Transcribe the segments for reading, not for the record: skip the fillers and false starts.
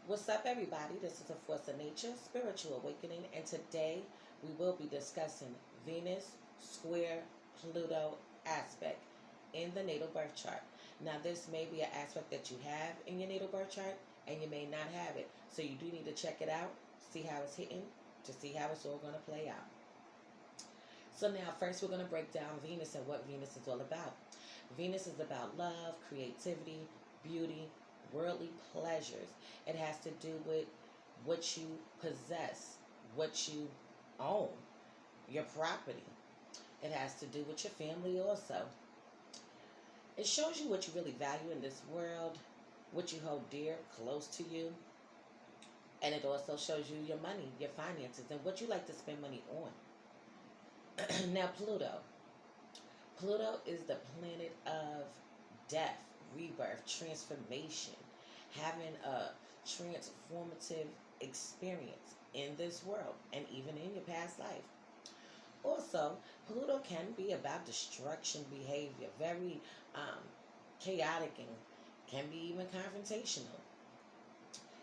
What's up, everybody? This is a Force of Nature Spiritual Awakening, and today we will be discussing Venus square Pluto aspect in the natal birth chart. Now, this may be an aspect that you have in your natal birth chart, and you may not have it, so you do need to check it out, see how it's hitting, to see how it's all going to play out. So now, first, we're going to break down Venus and what Venus is all about. Venus is about love, creativity, beauty, worldly pleasures. It has to do with what you possess, what you own, your property. It has to do with your family also. It shows you what you really value in this world, what you hold dear, close to you. And it also shows you your money, your finances, and what you like to spend money on. Now, Pluto. Pluto is the planet of death, rebirth, transformation, having a transformative experience in this world and even in your past life. Also, Pluto can be about destruction behavior, very chaotic, and can be even confrontational.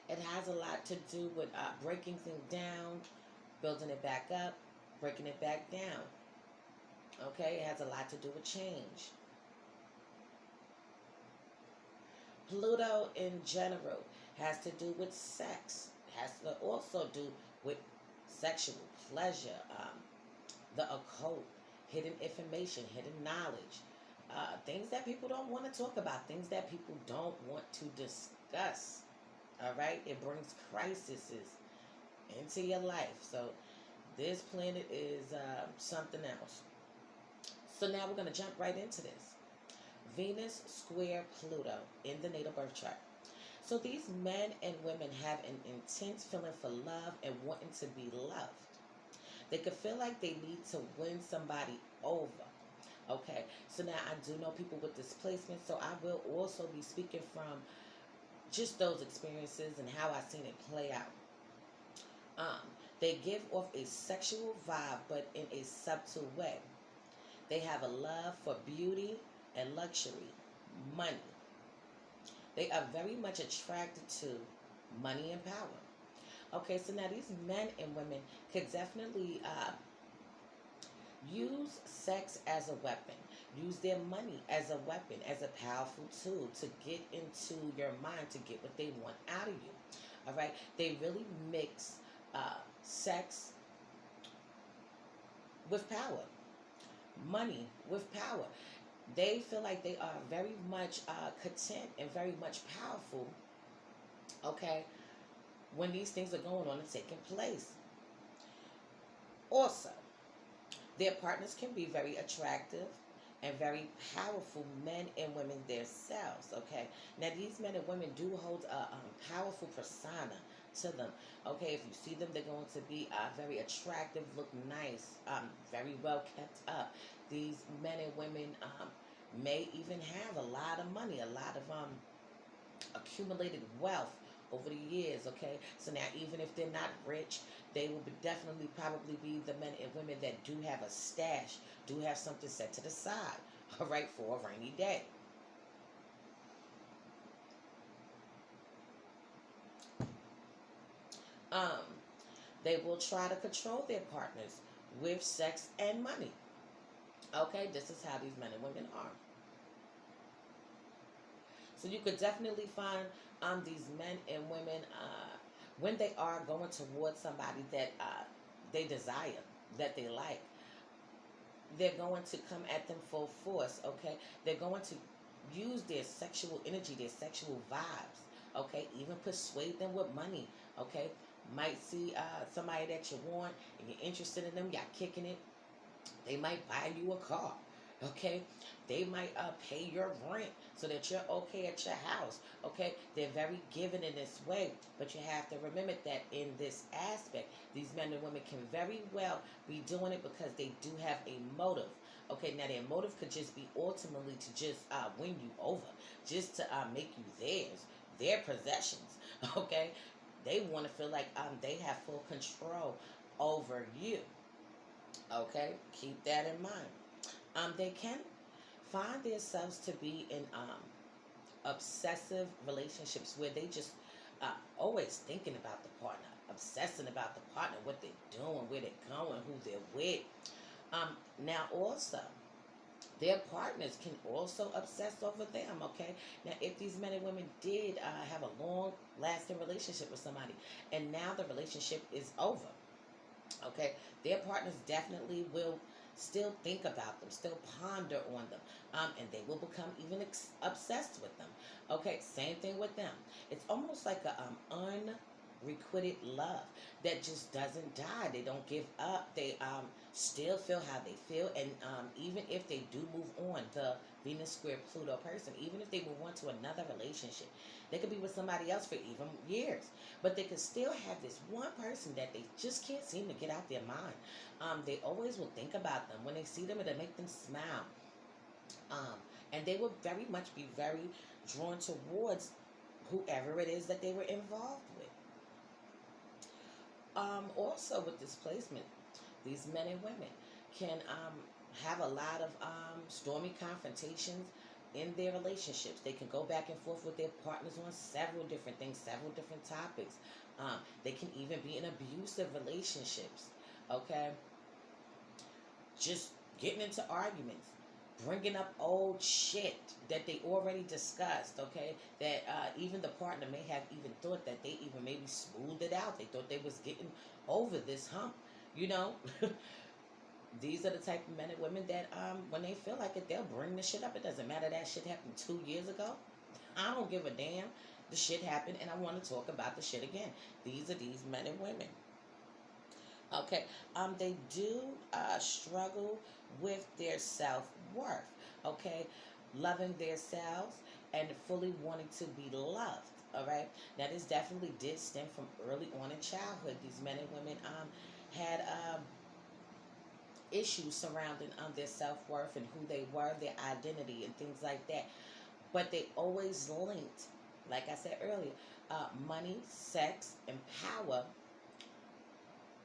It has a lot to do with breaking things down, building it back up, breaking it back down. Okay, it has a lot to do with change. Pluto in general has to do with sex. It has to also do with sexual pleasure, the occult, hidden information, hidden knowledge, things that people don't want to talk about, things that people don't want to discuss. All right, it brings crises into your life. So this planet is something else. So now we're going to jump right into this. Venus square Pluto in the natal birth chart. So these men and women have an intense feeling for love and wanting to be loved. They could feel like they need to win somebody over. Okay, so now I do know people with displacement, so I will also be speaking from just those experiences and how I've seen it play out. Um, they give off a sexual vibe, but in a subtle way. They have a love for beauty and luxury, money. They are very much attracted to money and power. Okay, so now these men and women could definitely use sex as a weapon, use their money as a weapon, as a powerful tool to get into your mind, to get what they want out of you. All right, they really mix sex with power, money with power. They feel like they are very much content and very much powerful, okay, when these things are going on and taking place. Also, their partners can be very attractive and very powerful men and women themselves, okay? Now, these men and women do hold a powerful persona to them, okay? If you see them, they're going to be very attractive, look nice, very well kept up. These men and women may even have a lot of money, a lot of accumulated wealth over the years, okay? So now, even if they're not rich, they will definitely probably be the men and women that do have a stash, do have something set to the side, all right, for a rainy day. Um, they will try to control their partners with sex and money. Okay, this is how these men and women are. So you could definitely find these men and women when they are going towards somebody that they desire, that they like. They're going to come at them full force. Okay, they're going to use their sexual energy, their sexual vibes. Okay, even persuade them with money. Okay, might see somebody that you want and you're interested in them. Y'all kicking it. They might buy you a car. Okay, they might pay your rent so that you're okay at your house. Okay, they're very giving in this way, but you have to remember that in this aspect, these men and women can very well be doing it because they do have a motive. Okay, now their motive could just be ultimately to just win you over, just to make you theirs, their possessions. Okay, they want to feel like they have full control over you. Okay, keep that in mind. They can find themselves to be in obsessive relationships where they just always thinking about the partner, obsessing about the partner, what they're doing, where they're going, who they're with. Now also, their partners can also obsess over them. Okay, now if these men and women did have a long lasting relationship with somebody, and now the relationship is over, okay, their partners definitely will still think about them, still ponder on them, and they will become even obsessed with them. Okay, same thing with them. It's almost like a unrequited love that just doesn't die. They don't give up. They still feel how they feel, and even if they do move on, the Venus square Pluto person, even if they move on to another relationship, they could be with somebody else for even years, but they could still have this one person that they just can't seem to get out their mind. They always will think about them. When they see them, it'll make them smile. Um, and they will very much be very drawn towards whoever it is that they were involved with. Also, with displacement, these men and women can have a lot of stormy confrontations in their relationships. They can go back and forth with their partners on several different things, several different topics. They can even be in abusive relationships. Okay, just getting into arguments, bringing up old shit that they already discussed, okay, that even the partner may have even thought that they even maybe smoothed it out. They thought they was getting over this hump, you know. These are the type of men and women that when they feel like it, they'll bring the shit up. It doesn't matter that shit happened 2 years ago. I don't give a damn. The shit happened and I want to talk about the shit again. These are these men and women. Okay, they do struggle with their self worth. Okay, loving themselves and fully wanting to be loved. All right, now this definitely did stem from early on in childhood. These men and women had issues surrounding their self worth and who they were, their identity, and things like that. But they always linked, like I said earlier, money, sex, and power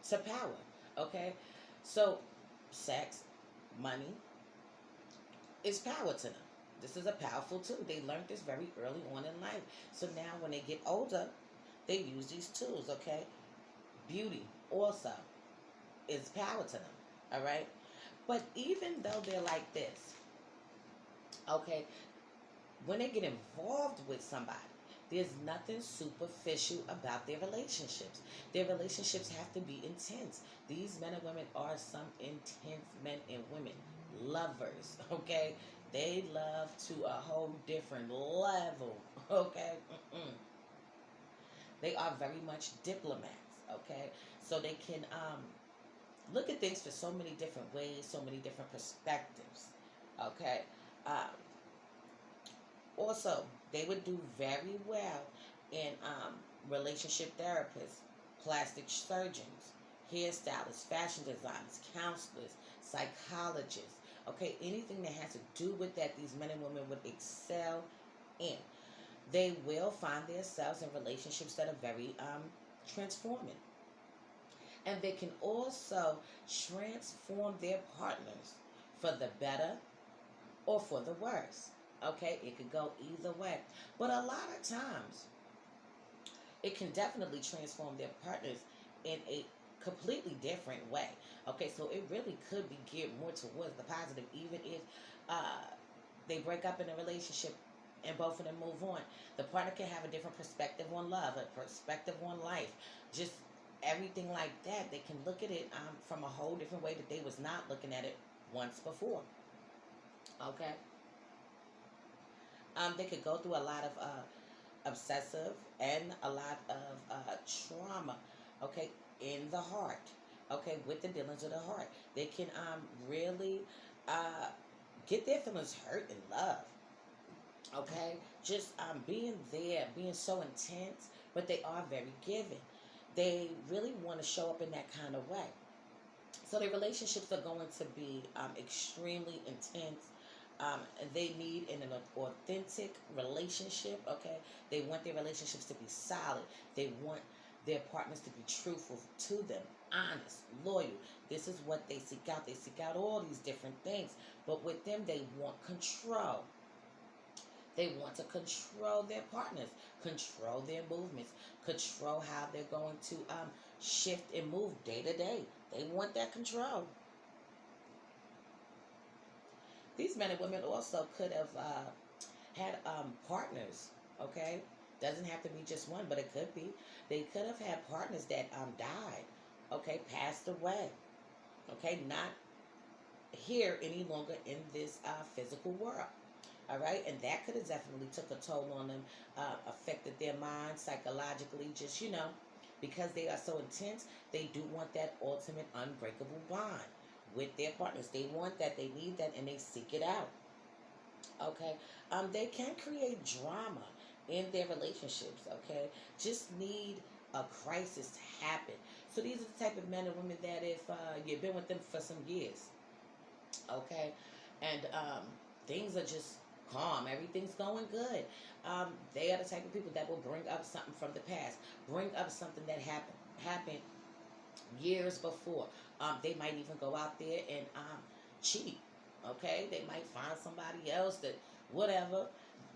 to power. Okay, so sex, money is power to them. This is a powerful tool. They learned this very early on in life. So now when they get older, they use these tools. Okay, beauty also is power to them. All right, but even though they're like this, okay, when they get involved with somebody, there's nothing superficial about their relationships. Their relationships have to be intense. These men and women are some intense men and women. Lovers, okay? They love to a whole different level, okay? They are very much diplomats, okay? So they can look at things for so many different ways, so many different perspectives, okay? Um, Also, they would do very well in relationship therapists, plastic surgeons, hairstylists, fashion designers, counselors, psychologists. Okay, anything that has to do with that, these men and women would excel in. They will find themselves in relationships that are very transforming. And they can also transform their partners for the better or for the worse. Okay, it could go either way. But a lot of times, it can definitely transform their partners in a completely different way. Okay, so it really could be geared more towards the positive, even if uh, they break up in a relationship and both of them move on. The partner can have a different perspective on love, a perspective on life, just everything like that. They can look at it from a whole different way that they was not looking at it once before. Okay. They could go through a lot of obsessive and a lot of trauma, okay, in the heart, okay, with the dealings of the heart. They can really uh, get their feelings hurt in love, okay, just being there, being so intense, but they are very giving. They really want to show up in that kind of way. So their relationships are going to be extremely intense. They need in an authentic relationship. Okay, they want their relationships to be solid. They want their partners to be truthful to them, honest, loyal. This is what they seek out. They seek out all these different things, but with them, they want control. They want to control their partners, control their movements, control how they're going to shift and move day to day. They want that control. These men and women also could have had partners, okay? Doesn't have to be just one, but it could be. They could have had partners that died, okay, passed away, okay, not here any longer in this physical world. All right, and that could have definitely took a toll on them, affected their mind psychologically. Just because they are so intense, they do want that ultimate unbreakable bond with their partners. They want that, they need that, and they seek it out. Okay, they can create drama in their relationships. Okay, just need a crisis to happen. So these are the type of men and women that if you've been with them for some years, okay, and things are just calm, everything's going good, they are the type of people that will bring up something from the past, bring up something that happened years before. They might even go out there and cheat. Okay, they might find somebody else that whatever,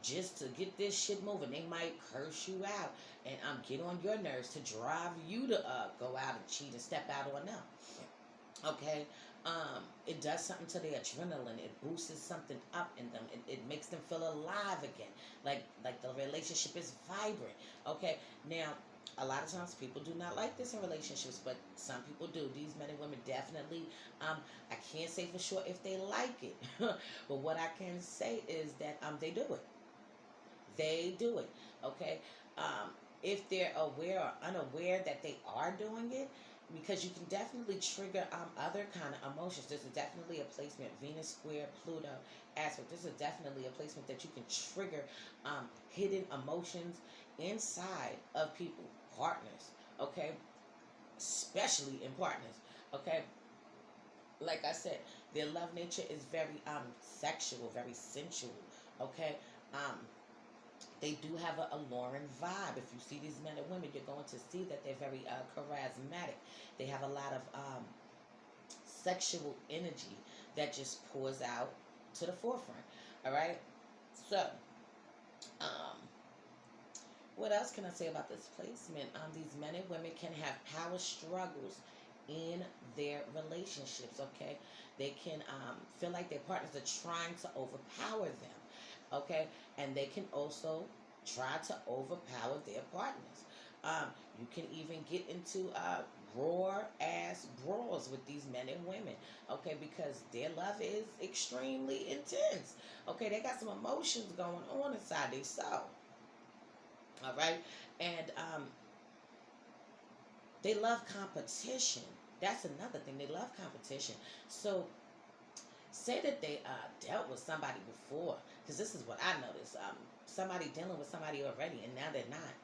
just to get this shit moving. They might curse you out and get on your nerves to drive you to go out and cheat and step out on them. Okay, it does something to their adrenaline. It boosts something up in them. It makes them feel alive again, like the relationship is vibrant. Okay, now a lot of times people do not like this in relationships, but some people do. These men and women definitely. I can't say for sure if they like it, but what I can say is that they do it. They do it. Okay. If they're aware or unaware that they are doing it, because you can definitely trigger other kind of emotions. This is definitely a placement, Venus square Pluto aspect. This is definitely a placement that you can trigger hidden emotions inside of people, partners. Okay, especially in partners. Okay, like I said, their love nature is very sexual, very sensual. Okay, um, they do have a alluring vibe. If you see these men and women, you're going to see that they're very charismatic. They have a lot of sexual energy that just pours out to the forefront. All right. So, um, what else can I say about this placement? These men and women can have power struggles in their relationships. Okay, they can feel like their partners are trying to overpower them. Okay, and they can also try to overpower their partners. Um, you can even get into raw ass brawls with these men and women. Okay, because their love is extremely intense. Okay, they got some emotions going on inside their soul. All right, and they love competition. That's another thing. They love competition. So say that they dealt with somebody before, because this is what I noticed. Somebody dealing with somebody already, and now they're not.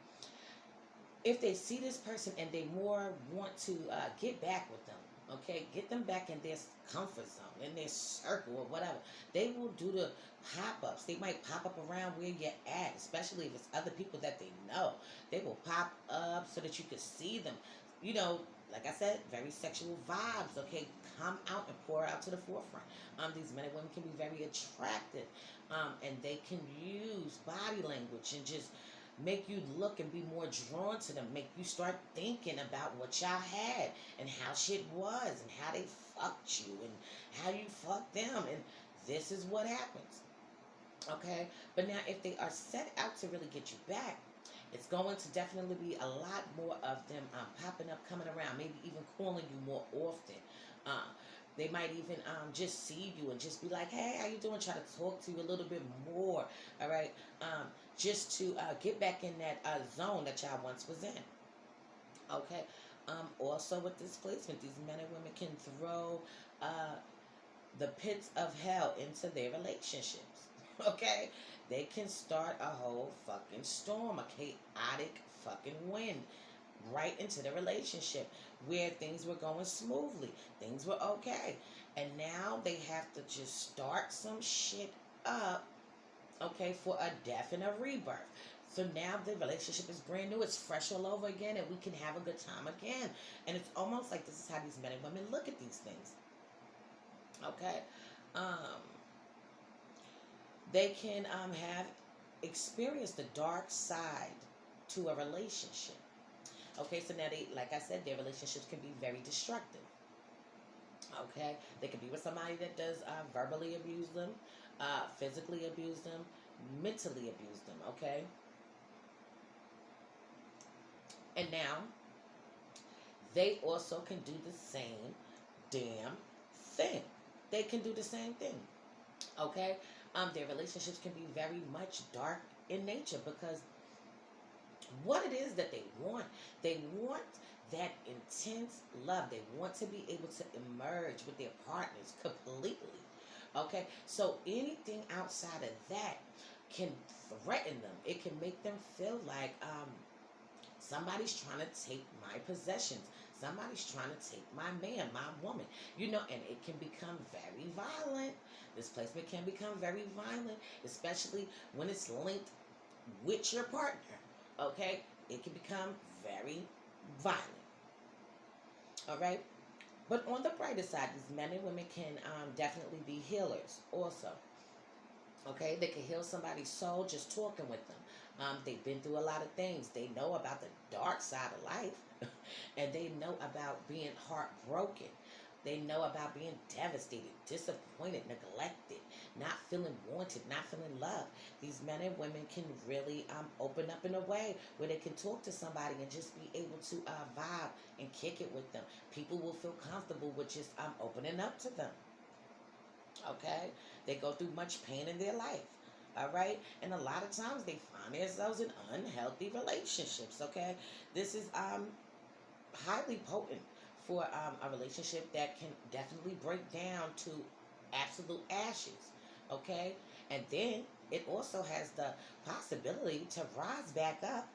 If they see this person and they more want to get back with them, okay, get them back in their comfort zone, in their circle or whatever, they will do the pop-ups. They might pop up around where you're at, especially if it's other people that they know. They will pop up so that you can see them. You know, like I said, very sexual vibes, okay, come out and pour out to the forefront. These men and women can be very attractive, and they can use body language and just make you look and be more drawn to them, make you start thinking about what y'all had and how shit was and how they fucked you and how you fucked them. And this is what happens. Okay? But now, if they are set out to really get you back, it's going to definitely be a lot more of them popping up, coming around, maybe even calling you more often. Uh, they might even just see you and just be like, "Hey, how you doing?" Try to talk to you a little bit more. All right, just to get back in that zone that y'all once was in. Okay. Also, with this placement, these men and women can throw uh, the pits of hell into their relationships. Okay? They can start a whole fucking storm, a chaotic fucking wind right into the relationship where things were going smoothly, things were okay. And now they have to just start some shit up, okay, for a death and a rebirth. So now the relationship is brand new, it's fresh all over again, and we can have a good time again. And it's almost like this is how these men and women look at these things. Okay? Um, they can have experience the dark side to a relationship. Okay, so now they, like I said, their relationships can be very destructive. Okay, they could be with somebody that does verbally abuse them, physically abuse them, mentally abuse them. Okay, and now they also can do the same damn thing. They can do the same thing. Okay, their relationships can be very much dark in nature because what it is that they want that intense love. They want to be able to emerge with their partners completely. Okay, so anything outside of that can threaten them. It can make them feel like somebody's trying to take my possessions. Somebody's trying to take my man, my woman. And it can become very violent. This placement can become very violent, especially when it's linked with your partner. Okay? It can become very violent. All right? But on the brighter side, these men and women can definitely be healers also. Okay, they can heal somebody's soul just talking with them. They've been through a lot of things. They know about the dark side of life, and they know about being heartbroken. They know about being devastated, disappointed, neglected, not feeling wanted, not feeling loved. These men and women can really open up in a way where they can talk to somebody and just be able to vibe and kick it with them. People will feel comfortable with just opening up to them. Okay, they go through much pain in their life. All right, and a lot of times they find themselves in unhealthy relationships. Okay, this is highly potent for a relationship that can definitely break down to absolute ashes. Okay, and then it also has the possibility to rise back up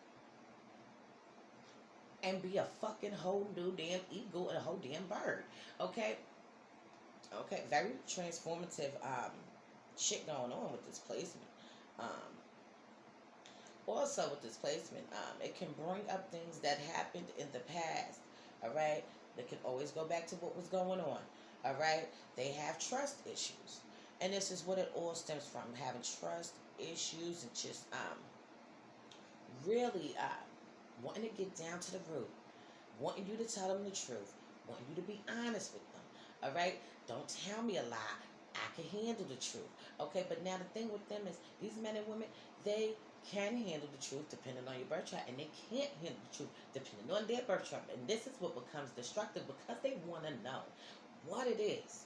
and be a fucking whole new damn eagle and a whole damn bird. Okay, okay, very transformative shit going on with this placement. Um, Also, with this placement, it can bring up things that happened in the past. All right, they can always go back to what was going on. All right, they have trust issues, and this is what it all stems from: having trust issues and just really wanting to get down to the root, wanting you to tell them the truth, wanting you to be honest with them. All right, don't tell me a lie. I can handle the truth. Okay, but now the thing with them is these men and women, they can handle the truth depending on your birth chart, and they can't handle the truth depending on their birth chart. And this is what becomes destructive because they want to know what it is.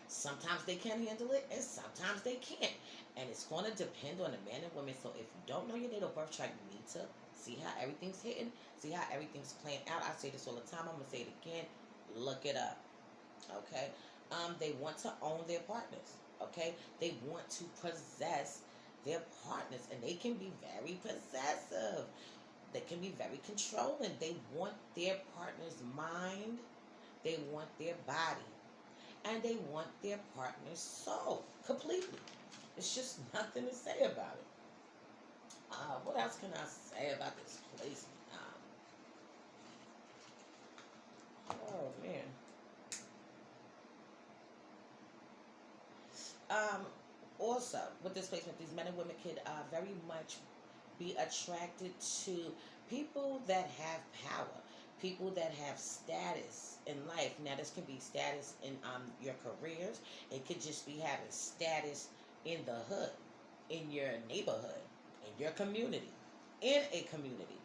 Sometimes they can handle it, and sometimes they can't. And it's going to depend on the man and woman. So if you don't know your natal birth chart, you need to see how everything's hitting, see how everything's playing out. I say this all the time. I'm going to say it again. Look it up. Okay? They want to own their partners. Okay? They want to possess their partners, and they can be very possessive. They can be very controlling. They want their partner's mind. They want their body. And they want their partner's soul completely. It's just nothing to say about it. What else can I say about this placement? Oh man. Um, Also, with this placement, these men and women could very much be attracted to people that have power, people that have status in life. Now, this can be status in your careers. It could just be having status in the hood, in your neighborhood, in your community, in a community,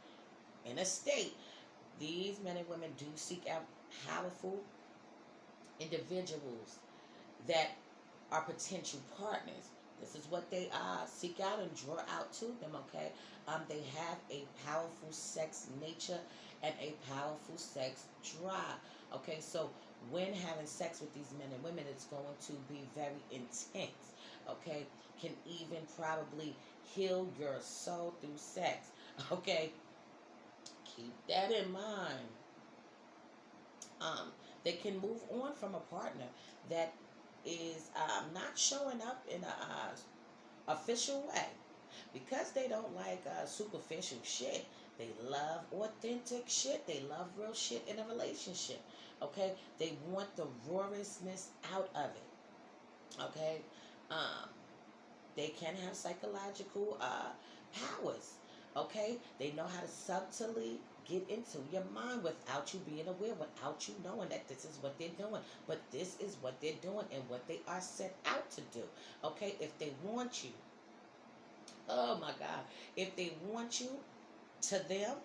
in a state. These men and women do seek out powerful individuals that are potential partners. This is what they seek out and draw out to them, okay? They have a powerful sex nature and a powerful sex drive, okay? So when having sex with these men and women, it's going to be very intense, okay? Can even probably heal your soul through sex, okay? Keep that in mind. Um, they can move on from a partner that is not showing up in a official way because they don't like superficial shit. They love authentic shit. They love real shit in a relationship. Okay, they want the rawness out of it. Okay, um, They can have psychological powers. Okay, they know how to subtly get into your mind without you being aware, without you knowing that this is what they're doing. But this is what they're doing and what they are set out to do. Okay, if they want you, oh my God, if they want you, to them,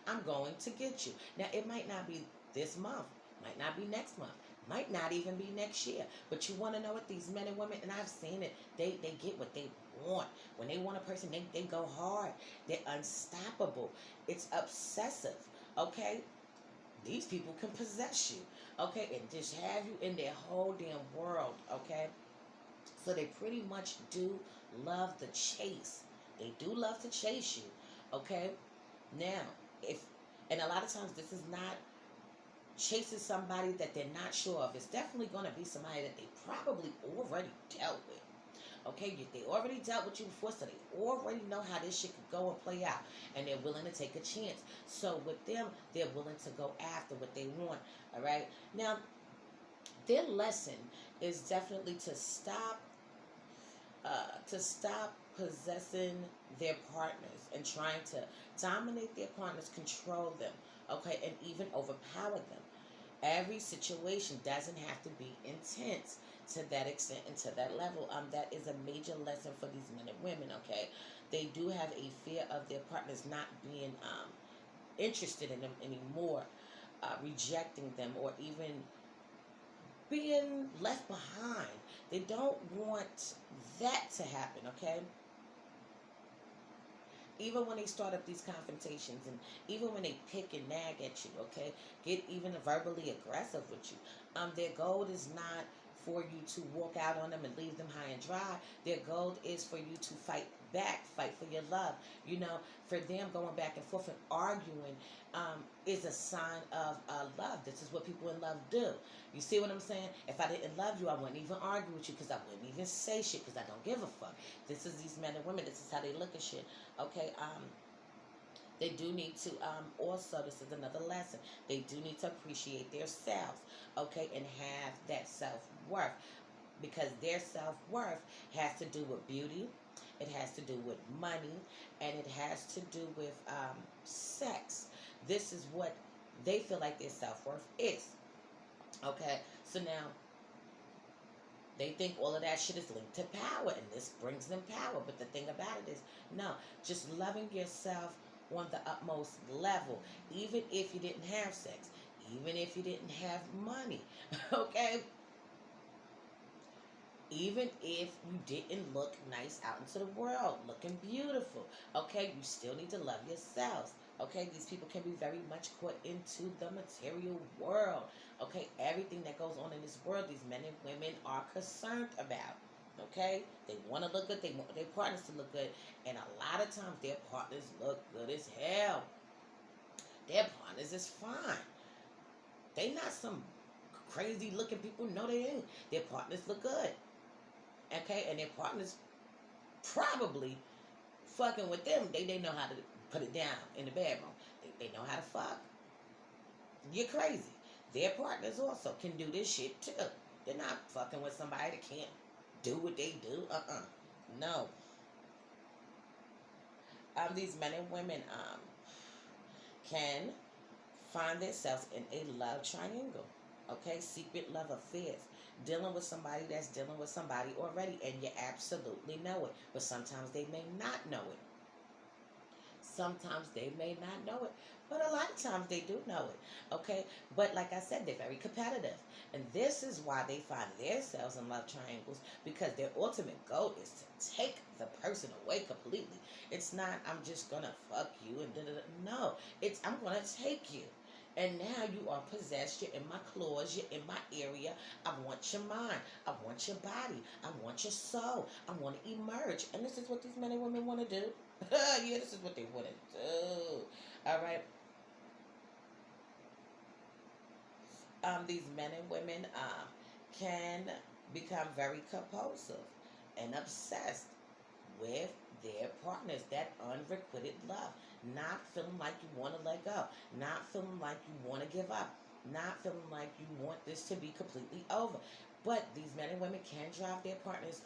I'm going to get you. Now, it might not be this month, might not be next month, might not even be next year. But you want to know what these men and women, and I've seen it, they get what they want. When they want a person, they go hard. They're unstoppable. It's obsessive. Okay? These people can possess you. Okay? And just have you in their whole damn world. Okay? So they pretty much do love the chase. They do love to chase you. Okay? Now, if and a lot of times this is not chasing somebody that they're not sure of. It's definitely going to be somebody that they probably already dealt with. Okay, they already dealt with you before, so they already know how this shit could go and play out, and they're willing to take a chance. So with them, they're willing to go after what they want. All right. Now, their lesson is definitely to stop possessing their partners and trying to dominate their partners, control them, okay, and even overpower them. Every situation doesn't have to be intense to that extent and to that level. That is a major lesson for these men and women, okay? They do have a fear of their partners not being interested in them anymore, rejecting them, or even being left behind. They don't want that to happen, okay? Even when they start up these confrontations, and even when they pick and nag at you, okay, get even verbally aggressive with you, their goal is not for you to walk out on them and leave them high and dry. Their goal is for you to fight back, fight for your love. You know, for them, going back and forth and arguing is a sign of love. This is what people in love do. You see what I'm saying? If I didn't love you, I wouldn't even argue with you, because I wouldn't even say shit, because I don't give a fuck. This is these men and women. This is how they look at shit. Okay, they do need to also, this is another lesson, they do need to appreciate themselves, okay, and have that self-worth, because their self-worth has to do with beauty, it has to do with money, and it has to do with sex. This is what they feel like their self-worth is. Okay, so now they think all of that shit is linked to power, and this brings them power. But the thing about it is, no, just loving yourself on the utmost level, even if you didn't have sex, even if you didn't have money, okay? Even if you didn't look nice out into the world, looking beautiful, okay? You still need to love yourselves. Okay, these people can be very much caught into the material world. Okay, everything that goes on in this world, these men and women are concerned about. Okay, they want to look good, they want their partners to look good, and a lot of times their partners look good as hell. Their partners is fine. They not some crazy looking people. No, they ain't. Their partners look good. Okay, and their partners probably fucking with them. They know how to put it down in the bedroom. They know how to fuck. You're crazy. Their partners also can do this shit too. They're not fucking with somebody that can't do what they do. No. These men and women can find themselves in a love triangle. Okay, secret love affairs. Dealing with somebody that's dealing with somebody already, and you absolutely know it. But sometimes they may not know it. Sometimes they may not know it, but a lot of times they do know it. Okay, but like I said, they're very competitive, and this is why they find themselves in love triangles, because their ultimate goal is to take the person away completely. It's not, I'm just gonna fuck you and da da da. No, it's, I'm gonna take you. And now you are possessed. You're in my claws. You're in my area. I want your mind. I want your body. I want your soul. I want to emerge. And this is what these men and women want to do. Yeah, this is what they want to do. All right. These men and women can become very compulsive and obsessed with their partners, that unrequited love, not feeling like you want to let go, not feeling like you want to give up, not feeling like you want this to be completely over. But these men and women can drive their partners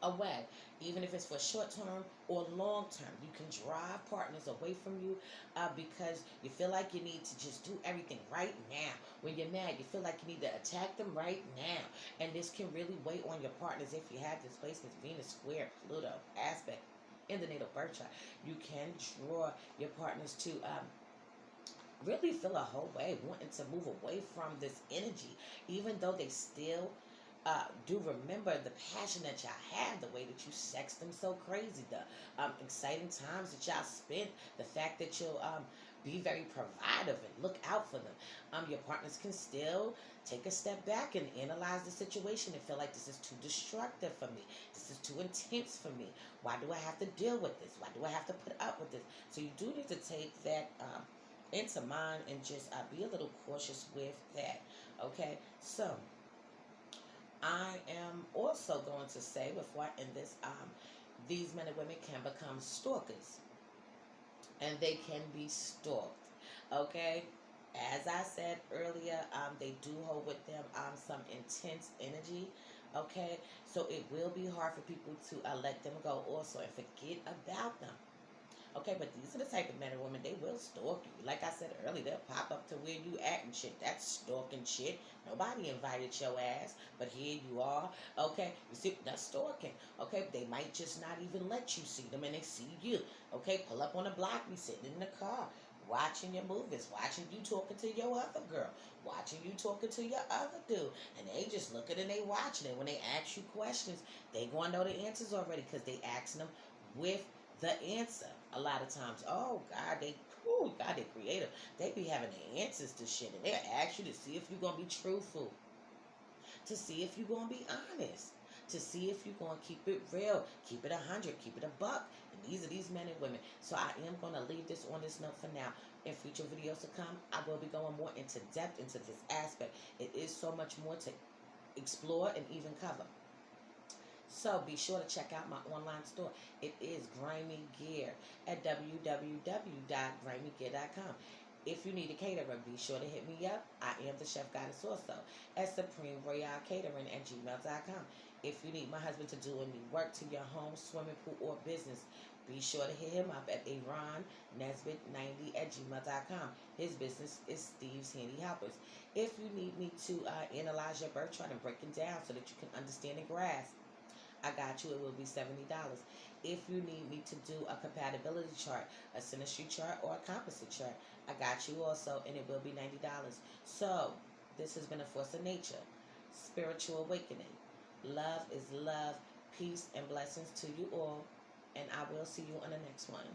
away, even if it's for short term or long term. You can drive partners away from you because you feel like you need to just do everything right now. When you're mad, you feel like you need to attack them right now. And this can really weigh on your partners if you have this placement Venus square Pluto aspect in the natal birth chart. You can draw your partners to really feel a whole way, wanting to move away from this energy, even though they still do remember the passion that y'all have, the way that you sex them so crazy, the exciting times that y'all spent, the fact that you'll be very providative and look out for them. Your partners can still take a step back and analyze the situation and feel like this is too destructive for me. This is too intense for me. Why do I have to deal with this? Why do I have to put up with this? So you do need to take that into mind and just be a little cautious with that. Okay, so I am also going to say before I end this, these men and women can become stalkers, and they can be stalked. Okay, as I said earlier, they do hold with them some intense energy. Okay, so it will be hard for people to let them go also and forget about them. Okay, but these are the type of men and women, they will stalk you. Like I said earlier, they'll pop up to where you at and shit. That's stalking shit. Nobody invited your ass, but here you are. Okay, you see, that's stalking. Okay, they might just not even let you see them and they see you. Okay, pull up on the block, be sitting in the car, watching your movies, watching you talking to your other girl, watching you talking to your other dude, and they just looking and they watching it. When they ask you questions, they gonna know the answers already because they asking them with the answer. A lot of times, oh God, God, they creative. They be having the answers to shit, and they'll ask you to see if you're gonna be truthful, to see if you're gonna be honest, to see if you're gonna keep it real, keep it 100, keep it a buck. And these are these men and women. So I am gonna leave this on this note for now. In future videos to come, I will be going more into depth into this aspect. It is so much more to explore and even cover. So be sure to check out my online store. It is Grimy Gear at www.grimygear.com. If you need a caterer, be sure to hit me up. I am the chef goddess also at Supreme Royale Catering at gmail.com. If you need my husband to do any work to your home, swimming pool, or business, be sure to hit him up at AronNesbitt90 at gmail.com. His business is Steve's Handy Helpers. If you need me to analyze your birth chart and break it down so that you can understand and grasp, I got you. It will be $70. If you need me to do a compatibility chart, a synastry chart, or a composite chart, I got you also, and it will be $90. So, this has been a Force of Nature, Spiritual Awakening. Love is love, peace, and blessings to you all, and I will see you on the next one.